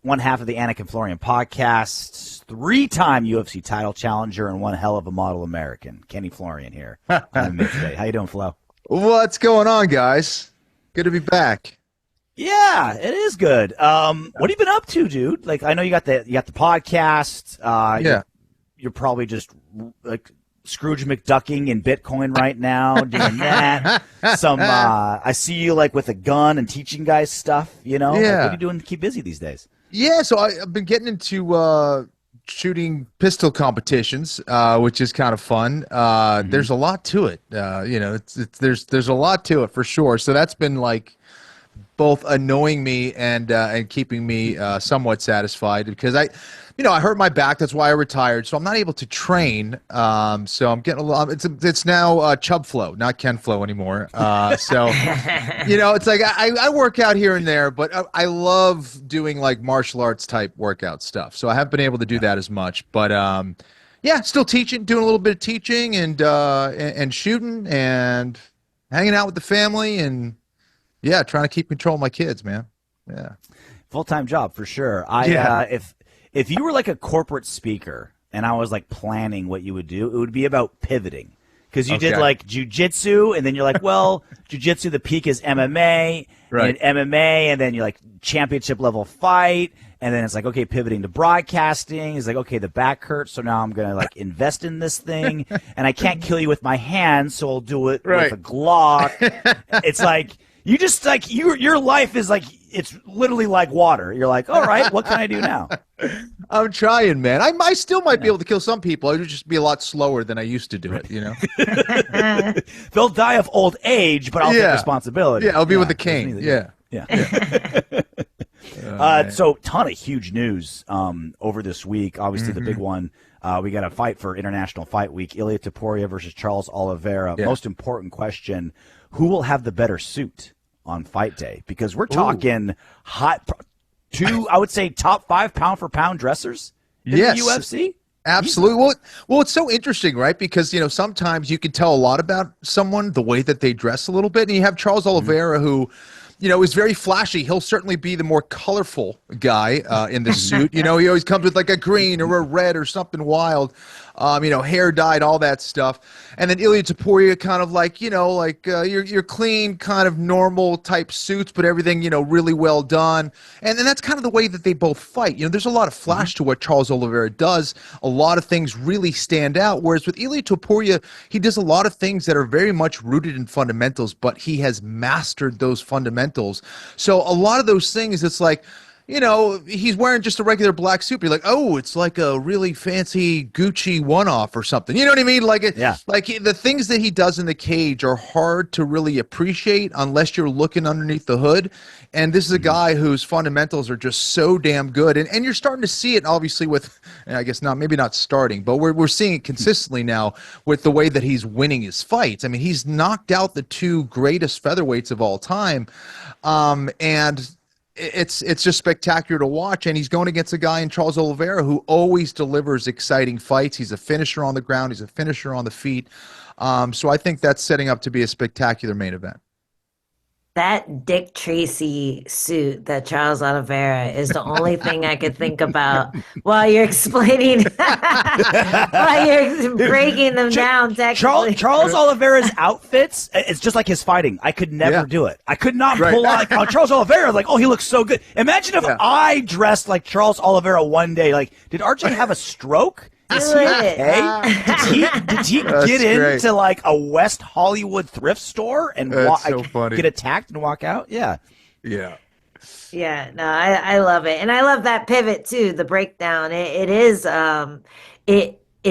one half of the Anik and Florian podcast, 3-time UFC title challenger, and one hell of a model American. Kenny Florian here on MMA Today. How you doing, Flo? What's going on, guys? Good to be back. Yeah, it is good. What have you been up to, dude? Like, I know you got the podcast. You're probably just like Scrooge McDucking in Bitcoin right now, doing that. I see you like with a gun and teaching guys stuff. You know, Yeah. Like, what are you doing to keep busy these days? Yeah, so I've been getting into shooting pistol competitions, which is kind of fun. There's a lot to it. There's a lot to it for sure. So that's been like both annoying me and keeping me somewhat satisfied because I hurt my back. That's why I retired. So I'm not able to train. So I'm getting a little. It's now Chub-Flo, not Ken-Flo anymore. It's like I work out here and there, but I love doing like martial arts type workout stuff. So I haven't been able to do that as much. But still teaching, doing a little bit of teaching and shooting and hanging out with the family and trying to keep control of my kids, man. Yeah, full-time job for sure. If you were like a corporate speaker and I was like planning what you would do, it would be about pivoting. Because you did like jiu-jitsu, and then you're like, well, jiu-jitsu, the peak is MMA, right? And MMA, and then you're like championship level fight, and then it's like, okay, pivoting to broadcasting. It's like, okay, the back hurts, so now I'm going to like invest in this thing, and I can't kill you with my hands, so I'll do it with a Glock. It's like, you just like, your life is like, it's literally like water. You're like, all right, what can I do now? I'm trying, man. I still might be able to kill some people. It would just be a lot slower than I used to do it, you know? They'll die of old age, but I'll take responsibility. Yeah, I'll be with the cane. Yeah. So ton of huge news over this week. Obviously, the big one, we got a fight for International Fight Week. Ilia Topuria versus Charles Oliveira. Yeah. Most important question, who will have the better suit on fight day? Because we're talking I would say top 5 pound for pound dressers in the UFC. Absolutely. Well, it's so interesting, right? Because, sometimes you can tell a lot about someone, the way that they dress a little bit. And you have Charles Oliveira who, is very flashy. He'll certainly be the more colorful guy in the suit. He always comes with like a green or a red or something wild. Hair dyed, all that stuff. And then Ilia Topuria kind of like, your clean, kind of normal type suits, but everything, really well done. And then that's kind of the way that they both fight. There's a lot of flash to what Charles Oliveira does. A lot of things really stand out. Whereas with Ilia Topuria, he does a lot of things that are very much rooted in fundamentals, but he has mastered those fundamentals. So a lot of those things, it's like, he's wearing just a regular black suit. You're like, oh, it's like a really fancy Gucci one-off or something. You know what I mean? Like, the things that he does in the cage are hard to really appreciate unless you're looking underneath the hood. And this is a guy whose fundamentals are just so damn good. And you're starting to see it, obviously, with, I guess maybe not starting, but we're seeing it consistently now with the way that he's winning his fights. I mean, he's knocked out the 2 greatest featherweights of all time. And it's just spectacular to watch, and he's going against a guy in Charles Oliveira who always delivers exciting fights. He's a finisher on the ground. He's a finisher on the feet. So I think that's setting up to be a spectacular main event. That Dick Tracy suit that Charles Oliveira is the only thing I could think about while you're explaining, while you're breaking them down. Charles Oliveira's outfits, it's just like his fighting. I could never do it. I could not pull out like Charles Oliveira. Like, oh, he looks so good. Imagine if I dressed like Charles Oliveira one day. Like, did RJ have a stroke? Is he okay? Did he get into like a West Hollywood thrift store and get attacked and walk out? Yeah. No, I love it, and I love that pivot too. The breakdown. It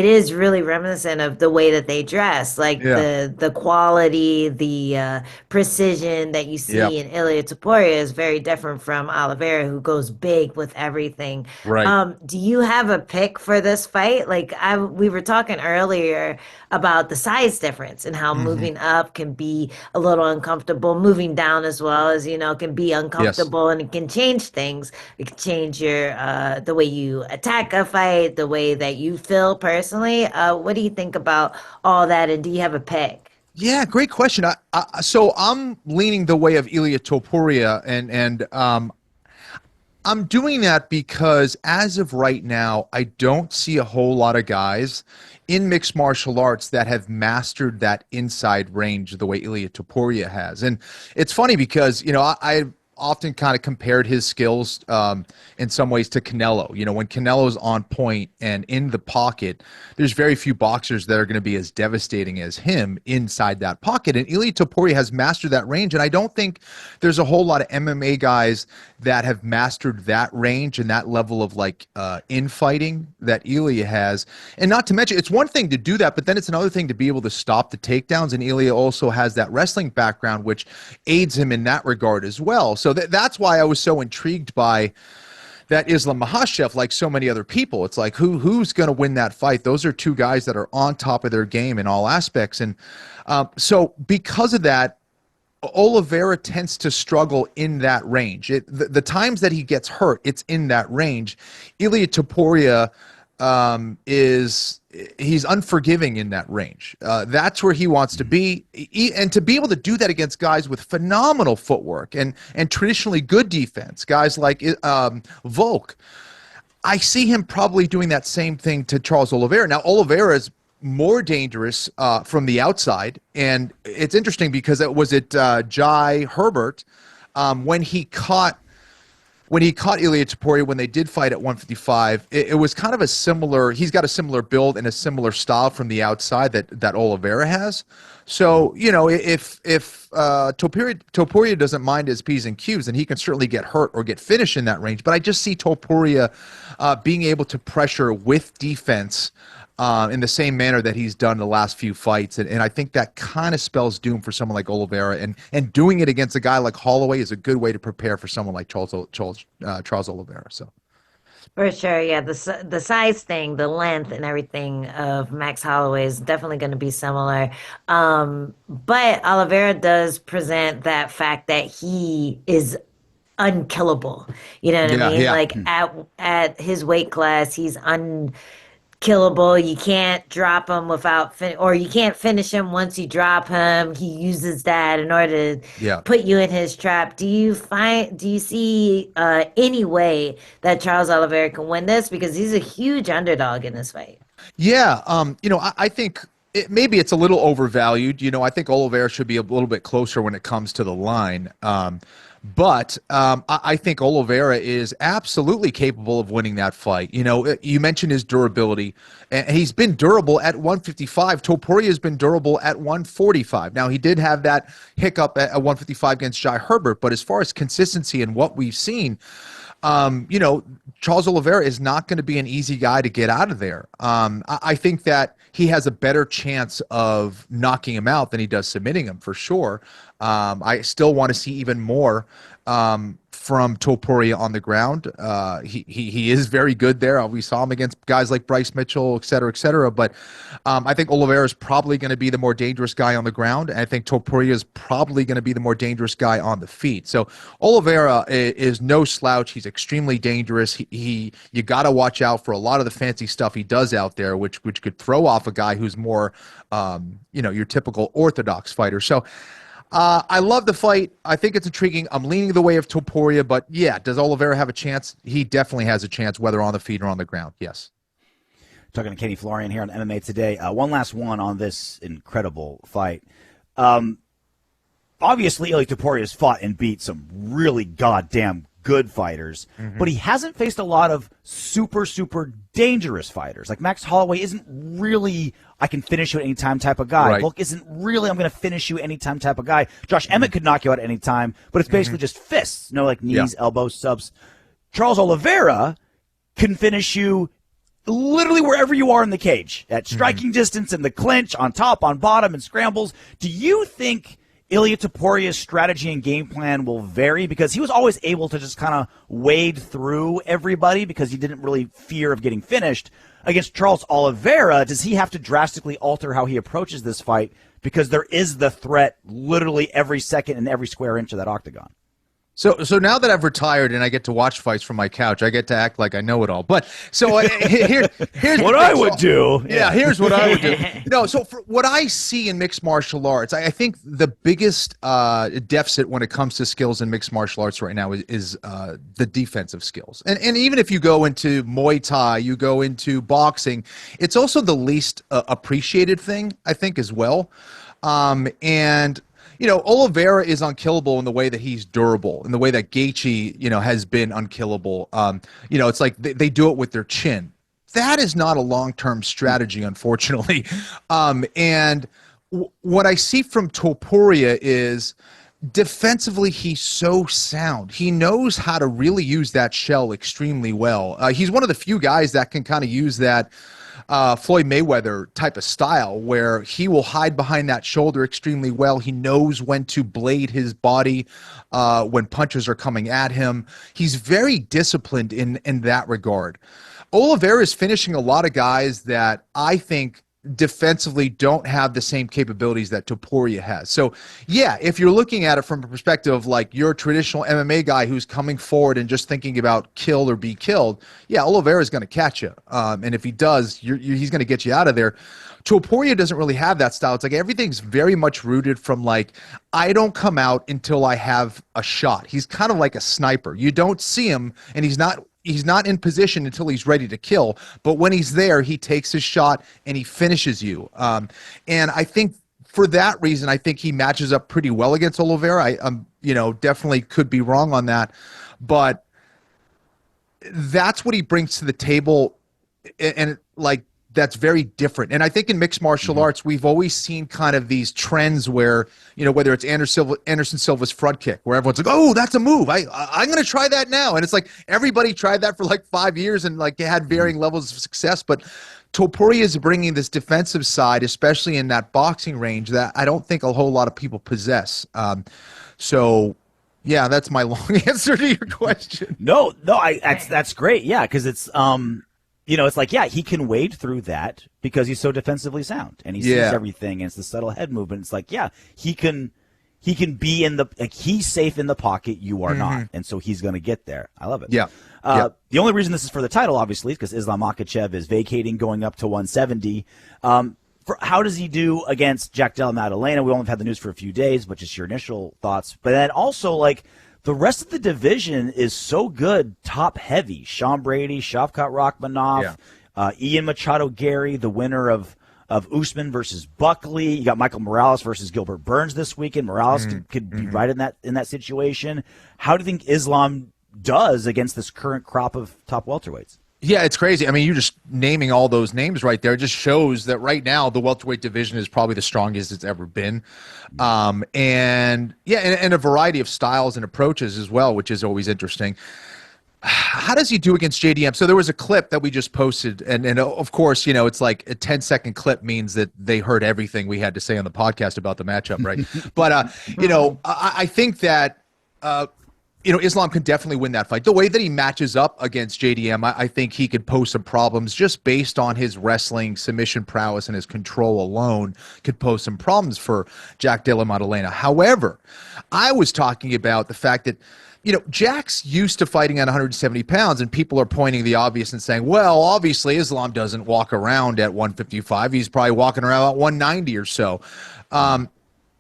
is really reminiscent of the way that they dress, like the quality, the precision that you see in Ilia Topuria is very different from Oliveira, who goes big with everything. Right. Do you have a pick for this fight? Like we were talking earlier about the size difference and how moving up can be a little uncomfortable, moving down as well as, can be uncomfortable, and it can change things. It can change your the way you attack a fight, the way that you feel personally. What do you think about all that, and do you have a pick? Yeah, great question. So I'm leaning the way of Ilia Topuria, and I'm doing that because as of right now, I don't see a whole lot of guys in mixed martial arts that have mastered that inside range the way Ilia Topuria has. And it's funny because, I often kind of compared his skills in some ways to Canelo. When Canelo's on point and in the pocket, there's very few boxers that are going to be as devastating as him inside that pocket. And Ilia Topuria has mastered that range. And I don't think there's a whole lot of MMA guys that have mastered that range and that level of infighting that Ilia has. And not to mention, it's one thing to do that, but then it's another thing to be able to stop the takedowns. And Ilia also has that wrestling background, which aids him in that regard as well. So that's why I was so intrigued by that Islam Makhachev, like so many other people. It's like, who's going to win that fight? Those are two guys that are on top of their game in all aspects. And so because of that, Oliveira tends to struggle in that range. The times that he gets hurt, it's in that range. Ilia Topuria he's unforgiving in that range. That's where he wants to be. And to be able to do that against guys with phenomenal footwork and traditionally good defense, guys like Volk, I see him probably doing that same thing to Charles Oliveira. Now, Oliveira is more dangerous from the outside. And it's interesting because Jai Herbert, when he caught Ilia Topuria, when they did fight at 155, it was kind of a similar, he's got a similar build and a similar style from the outside that Oliveira has. So, if Topuria doesn't mind his P's and Q's, then he can certainly get hurt or get finished in that range. But I just see Topuria being able to pressure with defense in the same manner that he's done the last few fights. And I think that kind of spells doom for someone like Oliveira. And doing it against a guy like Holloway is a good way to prepare for someone like Charles Oliveira. So. For sure, yeah. The size thing, the length and everything of Max Holloway is definitely going to be similar. But Oliveira does present that fact that he is unkillable. You know what I mean? Yeah. Like at his weight class, he's unkillable. You can't drop him or you can't finish him once you drop him. He uses that in order to put you in his trap. Do you see any way that Charles Oliveira can win this? Because he's a huge underdog in this fight. Yeah. I think maybe it's a little overvalued. I think Oliveira should be a little bit closer when it comes to the line. But I think Oliveira is absolutely capable of winning that fight. You mentioned his durability, and he's been durable at 155. Topuria has been durable at 145. Now, he did have that hiccup at 155 against Jai Herbert, but as far as consistency and what we've seen, Charles Oliveira is not going to be an easy guy to get out of there. I think that he has a better chance of knocking him out than he does submitting him, for sure. I still want to see even more from Topuria on the ground. He is very good there. We saw him against guys like Bryce Mitchell, et cetera, et cetera. But I think Oliveira is probably going to be the more dangerous guy on the ground. And I think Topuria is probably going to be the more dangerous guy on the feet. So Oliveira is no slouch. He's extremely dangerous. You got to watch out for a lot of the fancy stuff he does out there, which could throw off a guy who's more, your typical orthodox fighter. So I love the fight. I think it's intriguing. I'm leaning the way of Topuria, but yeah, does Oliveira have a chance? He definitely has a chance, whether on the feet or on the ground. Yes. Talking to Florian here on MMA Today. One last one on this incredible fight. Obviously, Ilia Topuria has fought and beat some really goddamn good fighters, but he hasn't faced a lot of super, super dangerous fighters. Like Max Holloway isn't really I can finish you at any time type of guy. Right. Volk isn't really I'm going to finish you anytime type of guy. Josh Emmett could knock you out at any time, but it's basically just fists. No, like knees, elbows, subs. Charles Oliveira can finish you literally wherever you are in the cage, at striking distance, in the clinch, on top, on bottom, and scrambles. Do you think Ilia Topuria's strategy and game plan will vary? Because he was always able to just kind of wade through everybody because he didn't really fear of getting finished. Against Charles Oliveira, does he have to drastically alter how he approaches this fight because there is the threat literally every second and every square inch of that octagon? So now that I've retired and I get to watch fights from my couch, I get to act like I know it all. But so here's what I would do. Yeah, here's what I would do. No, so for what I see in mixed martial arts, I think the biggest deficit when it comes to skills in mixed martial arts right now is the defensive skills. And even if you go into Muay Thai, you go into boxing, it's also the least appreciated thing, I think, as well. And Oliveira is unkillable in the way that he's durable, in the way that Gaethje, has been unkillable. It's like they do it with their chin. That is not a long-term strategy, unfortunately. What I see from Topuria is defensively, he's so sound. He knows how to really use that shell extremely well. He's one of the few guys that can kind of use that Floyd Mayweather type of style where he will hide behind that shoulder extremely well. He knows when to blade his body when punches are coming at him. He's very disciplined in that regard. Oliveira is finishing a lot of guys that I think defensively don't have the same capabilities that Topuria has. So yeah, if you're looking at it from a perspective of like you're a traditional MMA guy who's coming forward and just thinking about kill or be killed, yeah, Oliveira is going to catch you. And if he does, he's going to get you out of there. Topuria doesn't really have that style. It's like everything's very much rooted from like, I don't come out until I have a shot. He's kind of like a sniper. You don't see him and he's not in position until he's ready to kill. But when he's there, he takes his shot and he finishes you. And I think for that reason, I think he matches up pretty well against Oliveira. I definitely could be wrong on that. But that's what he brings to the table. And like, that's very different. And I think in mixed martial arts, we've always seen kind of these trends where, whether it's Anderson Silva's front kick, where everyone's like, oh, that's a move. I'm going to try that now. And it's like everybody tried that for like 5 years and like had varying levels of success. But Topuria is bringing this defensive side, especially in that boxing range, that I don't think a whole lot of people possess. So yeah, that's my long answer to your question. No, that's great. Yeah, because it's it's like, yeah, he can wade through that because he's so defensively sound and he sees everything and it's the subtle head movement. It's like, yeah, he can be he's safe in the pocket. You are not. And so he's going to get there. I love it. Yeah. The only reason this is for the title, obviously, is because Islam Makhachev is vacating, going up to 170. How does he do against Jack Della Maddalena? We only have had the news for a few days, but just your initial thoughts. But then also, like, the rest of the division is so good, top heavy. Sean Brady, Shavkat Rachmanov, Ian Machado Gary, the winner of Usman versus Buckley. You got Michael Morales versus Gilbert Burns this weekend. Morales could be right in that situation. How do you think Islam does against this current crop of top welterweights? Yeah, it's crazy. I mean, you're just naming all those names right there. It just shows that right now the welterweight division is probably the strongest it's ever been. And a variety of styles and approaches as well, which is always interesting. How does he do against JDM? So there was a clip that we just posted, and of course, it's like a 10-second clip means that they heard everything we had to say on the podcast about the matchup, right? But, I think that Islam can definitely win that fight. The way that he matches up against JDM, I think he could pose some problems just based on his wrestling submission prowess and his control alone could pose some problems for Jack Della Maddalena. However, I was talking about the fact that, Jack's used to fighting at 170 pounds, and people are pointing the obvious and saying, well, obviously Islam doesn't walk around at 155. He's probably walking around at 190 or so.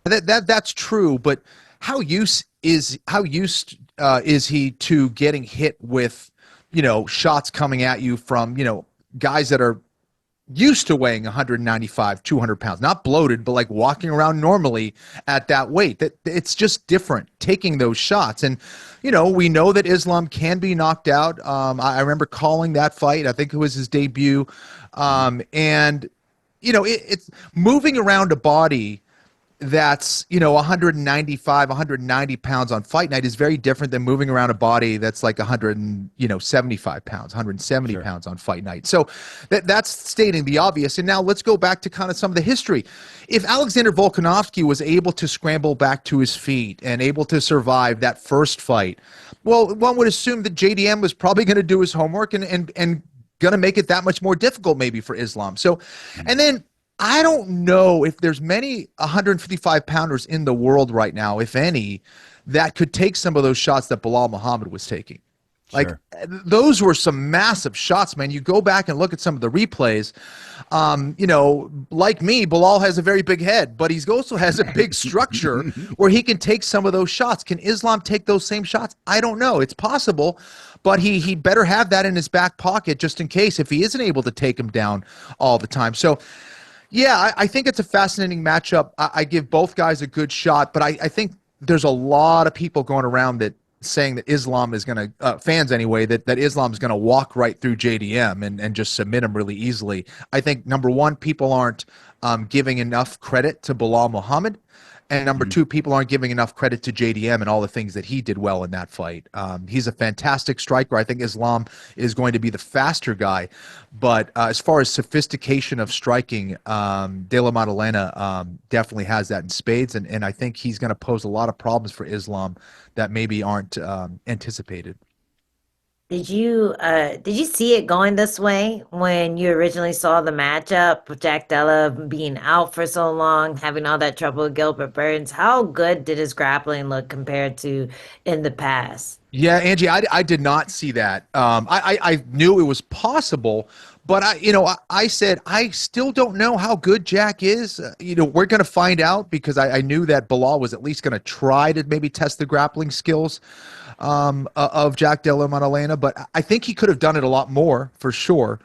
That's true, but how used is he to getting hit with, shots coming at you from, guys that are used to weighing 195, 200 pounds, not bloated, but like walking around normally at that weight? That it's just different taking those shots. And, we know that Islam can be knocked out. I remember calling that fight. I think it was his debut. It's moving around a body that's 195, 190 pounds on fight night is very different than moving around a body that's like 175 pounds, 170 pounds on fight night. So that's stating the obvious. And now let's go back to kind of some of the history. If Alexander Volkanovski was able to scramble back to his feet and able to survive that first fight, well, one would assume that JDM was probably going to do his homework and going to make it that much more difficult maybe for Islam. So, and then I don't know if there's many 155 pounders in the world right now, if any, that could take some of those shots that Bilal Muhammad was taking. Like, Sure. those were some massive shots, man. You go back and look at some of the replays. Like me, Bilal has a very big head, but he also has a big structure where he can take some of those shots. Can Islam take those same shots? I don't know. It's possible, but he better have that in his back pocket just in case if he isn't able to take him down all the time. So, yeah, I think it's a fascinating matchup. I give both guys a good shot, but I think there's a lot of people going around that saying that Islam is going to, fans anyway, that Islam is going to walk right through JDM and just submit him really easily. I think, number one, people aren't giving enough credit to Bilal Muhammad. And number two, people aren't giving enough credit to JDM and all the things that he did well in that fight. He's a fantastic striker. I think Islam is going to be the faster guy. But as far as sophistication of striking, Della Maddalena definitely has that in spades. And I think he's going to pose a lot of problems for Islam that maybe aren't anticipated. Did you see it going this way when you originally saw the matchup with Jack Della being out for so long, having all that trouble with Gilbert Burns? How good did his grappling look compared to in the past? Yeah, Angie, I did not see that. I knew it was possible, but I said I still don't know how good Jack is. We're going to find out because I knew that Bilal was at least going to try to maybe test the grappling skills of Jack Della Maddalena, but I think he could have done it a lot more for sure.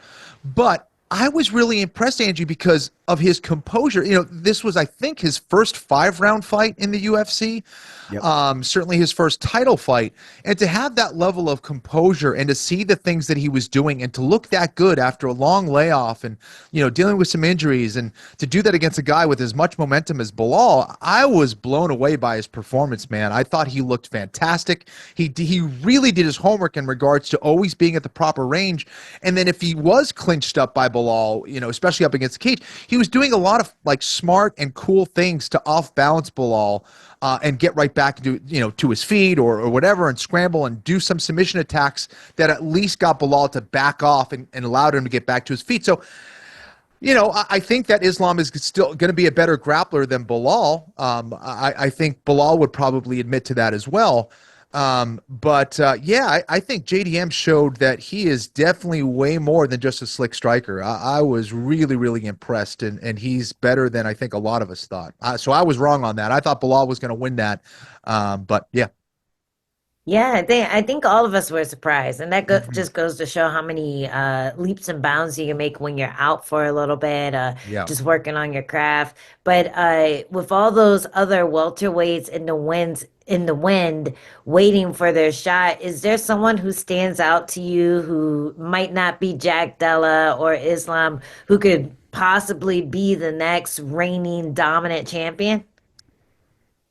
But I was really impressed, Angie, because of his composure. This was, I think, his first 5-round fight in the UFC. Yep. Certainly his first title fight. And to have that level of composure and to see the things that he was doing and to look that good after a long layoff and, dealing with some injuries and to do that against a guy with as much momentum as Bilal, I was blown away by his performance, man. I thought he looked fantastic. He really did his homework in regards to always being at the proper range. And then if he was clinched up by Bilal, especially up against the cage, he was doing a lot of smart and cool things to off-balance Bilal and get right back to his feet or whatever and scramble and do some submission attacks that at least got Bilal to back off and allowed him to get back to his feet. So, I think that Islam is still going to be a better grappler than Bilal. I think Bilal would probably admit to that as well. I think JDM showed that he is definitely way more than just a slick striker. I was really, really impressed, and he's better than I think a lot of us thought. So I was wrong on that. I thought Bilal was going to win that, but yeah. Yeah, I think all of us were surprised, and that just goes to show how many leaps and bounds you can make when you're out for a little bit, just working on your craft. But with all those other welterweights in the wind, waiting for their shot, is there someone who stands out to you who might not be Jack Della or Islam, who could possibly be the next reigning dominant champion?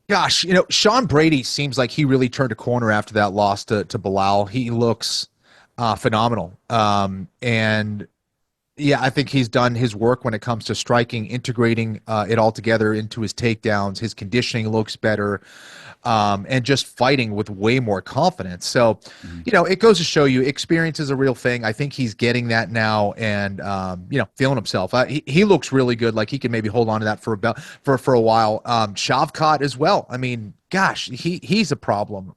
Gosh, Sean Brady seems like he really turned a corner after that loss to Bilal. He looks phenomenal. And yeah, I think he's done his work when it comes to striking, integrating it all together into his takedowns. His conditioning looks better. And just fighting with way more confidence. So, it goes to show you experience is a real thing. I think he's getting that now and, feeling himself. He looks really good. Like he can maybe hold on to that for a while. Shavkat as well. I mean, gosh, he's a problem.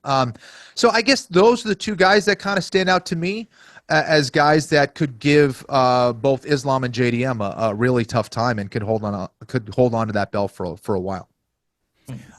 So I guess those are the two guys that kind of stand out to me as guys that could give both Islam and JDM a really tough time and could hold on to that belt for a while.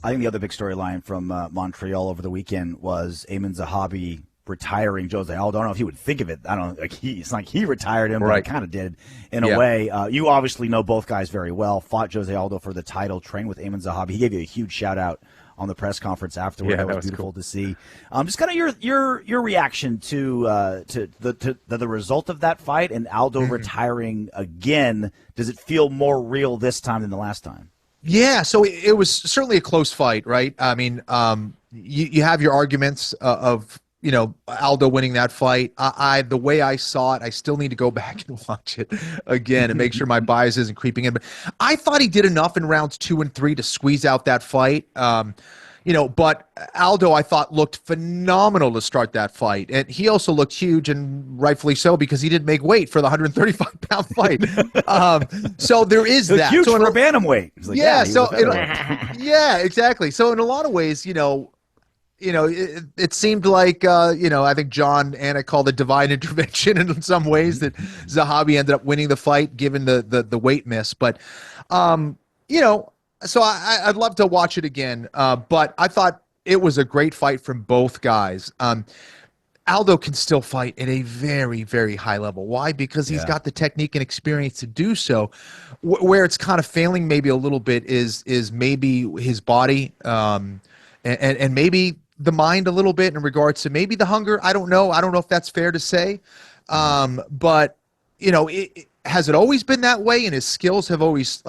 I think the other big storyline from Montreal over the weekend was Aiemann Zahabi retiring Jose Aldo. I don't know if he would think of it. I don't know. It's like he retired him, but he kind of did in a way. You obviously know both guys very well. Fought Jose Aldo for the title. Trained with Aiemann Zahabi. He gave you a huge shout out on the press conference afterward. Yeah, that was beautiful to see. Just kind of your reaction to the result of that fight and Aldo retiring again. Does it feel more real this time than the last time? Yeah, so it was certainly a close fight, right? I mean, you have your arguments of Aldo winning that fight. The way I saw it, I still need to go back and watch it again and make sure my bias isn't creeping in. But I thought he did enough in rounds 2 and 3 to squeeze out that fight. But Aldo, I thought, looked phenomenal to start that fight. And he also looked huge, and rightfully so, because he didn't make weight for the 135-pound fight. So there is that. Huge so for a bantamweight. Like, yeah, exactly. So in a lot of ways, it seemed like, I think John Anna called it divine intervention in some ways that Zahabi ended up winning the fight given the weight miss. But, so I'd love to watch it again. But I thought it was a great fight from both guys. Aldo can still fight at a very, very high level. Why? Because he's got the technique and experience to do so. Where it's kind of failing maybe a little bit is maybe his body and maybe the mind a little bit in regards to maybe the hunger. I don't know. I don't know if that's fair to say. But, has it always been that way and his skills have always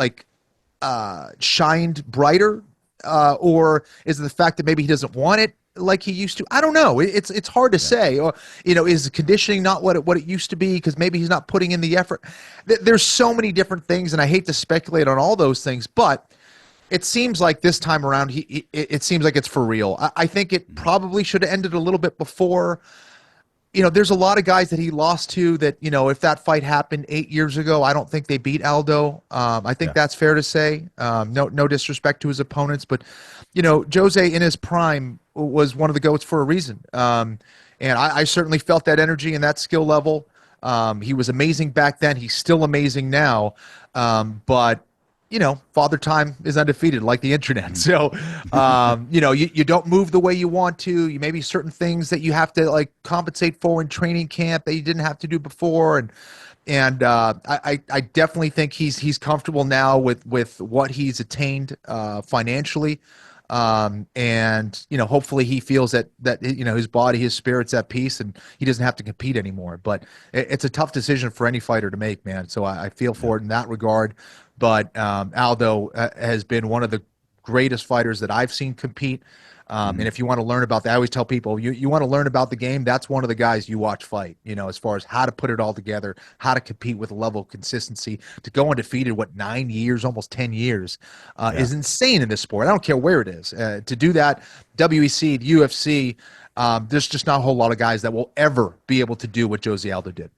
shined brighter? Or is it the fact that maybe he doesn't want it like he used to? I don't know. It's hard to say. Or, is the conditioning not what it used to be because maybe he's not putting in the effort? There's so many different things, and I hate to speculate on all those things, but it seems like this time around, it seems like it's for real. I think it probably should have ended a little bit before. There's a lot of guys that he lost to that, if that fight happened 8 years ago, I don't think they beat Aldo. I think that's fair to say. No disrespect to his opponents, but, Jose in his prime was one of the GOATs for a reason. And I certainly felt that energy and that skill level. He was amazing back then. He's still amazing now. But Father Time is undefeated, like the internet. So, you don't move the way you want to. You maybe certain things that you have to compensate for in training camp that you didn't have to do before. And I definitely think he's comfortable now with what he's attained financially. And hopefully he feels that his body, his spirit's at peace and he doesn't have to compete anymore. But it's a tough decision for any fighter to make, man. So I feel for it in that regard. But Aldo has been one of the greatest fighters that I've seen compete. And if you want to learn about that, I always tell people, you want to learn about the game, that's one of the guys you watch fight, as far as how to put it all together, how to compete with a level of consistency. To go undefeated, 9 years, almost 10 years, is insane in this sport. I don't care where it is. To do that, WEC, UFC, there's just not a whole lot of guys that will ever be able to do what Jose Aldo did.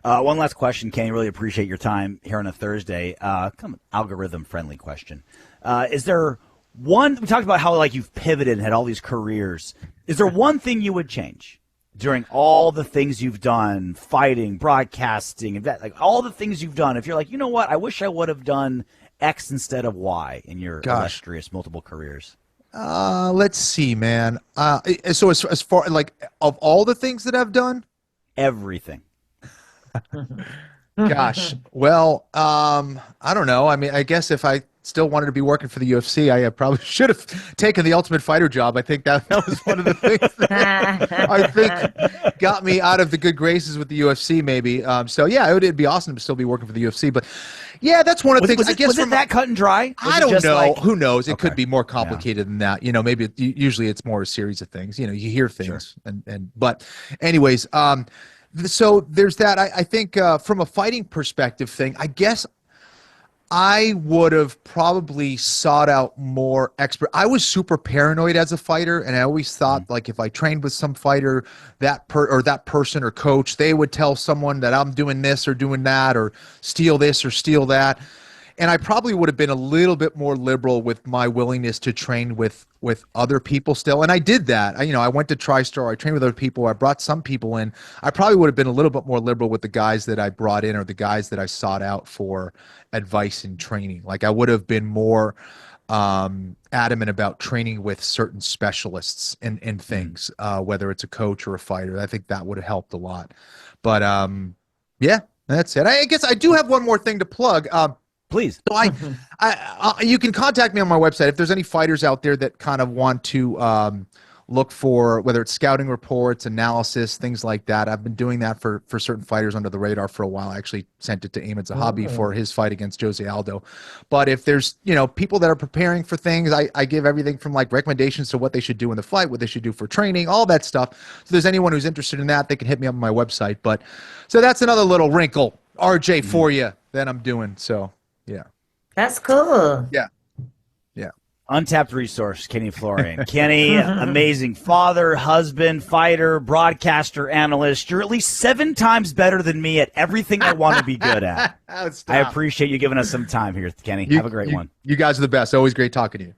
One last question, Kenny. Really appreciate your time here on a Thursday. Algorithm-friendly question. Is there one? We talked about how you've pivoted and had all these careers. Is there one thing you would change during all the things you've done, fighting, broadcasting, all the things you've done? If you're you know what, I wish I would have done X instead of Y in your illustrious multiple careers. Let's see, man. So as far of all the things that I've done, everything. Gosh. Well, I don't know. I mean, I guess if I still wanted to be working for the UFC, I probably should have taken the Ultimate Fighter job. I think that was one of the things that I think got me out of the good graces with the UFC maybe. So, yeah, it'd be awesome to still be working for the UFC. But, yeah, that's one of the things. Was it that cut and dry? I don't know. Who knows? It could be more complicated than that. Maybe usually it's more a series of things. You hear things. Sure. But anyways, so there's that. I think from a fighting perspective thing, I guess I would have probably sought out more expert. I was super paranoid as a fighter, and I always thought if I trained with some fighter, that person or coach, they would tell someone that I'm doing this or doing that or steal this or steal that. And I probably would have been a little bit more liberal with my willingness to train with other people still. And I did that. I went to TriStar. I trained with other people. I brought some people in. I probably would have been a little bit more liberal with the guys that I brought in or the guys that I sought out for advice and training. I would have been more adamant about training with certain specialists in things, whether it's a coach or a fighter. I think that would have helped a lot. But, yeah, that's it. I guess I do have one more thing to plug. Please. So you can contact me on my website if there's any fighters out there that kind of want to look for whether it's scouting reports, analysis, things like that. I've been doing that for certain fighters under the radar for a while. I actually sent it to Aiemann Zahabi for his fight against Jose Aldo. But if there's people that are preparing for things, I give everything from recommendations to what they should do in the fight, what they should do for training, all that stuff. So if there's anyone who's interested in that, they can hit me up on my website. But so that's another little wrinkle, RJ, for you that I'm doing. So. Yeah. That's cool. Yeah. Untapped resource, Kenny Florian. Kenny, amazing father, husband, fighter, broadcaster, analyst. You're at least 7 times better than me at everything I want to be good at. I appreciate you giving us some time here, Kenny. Have a great one. You guys are the best. Always great talking to you.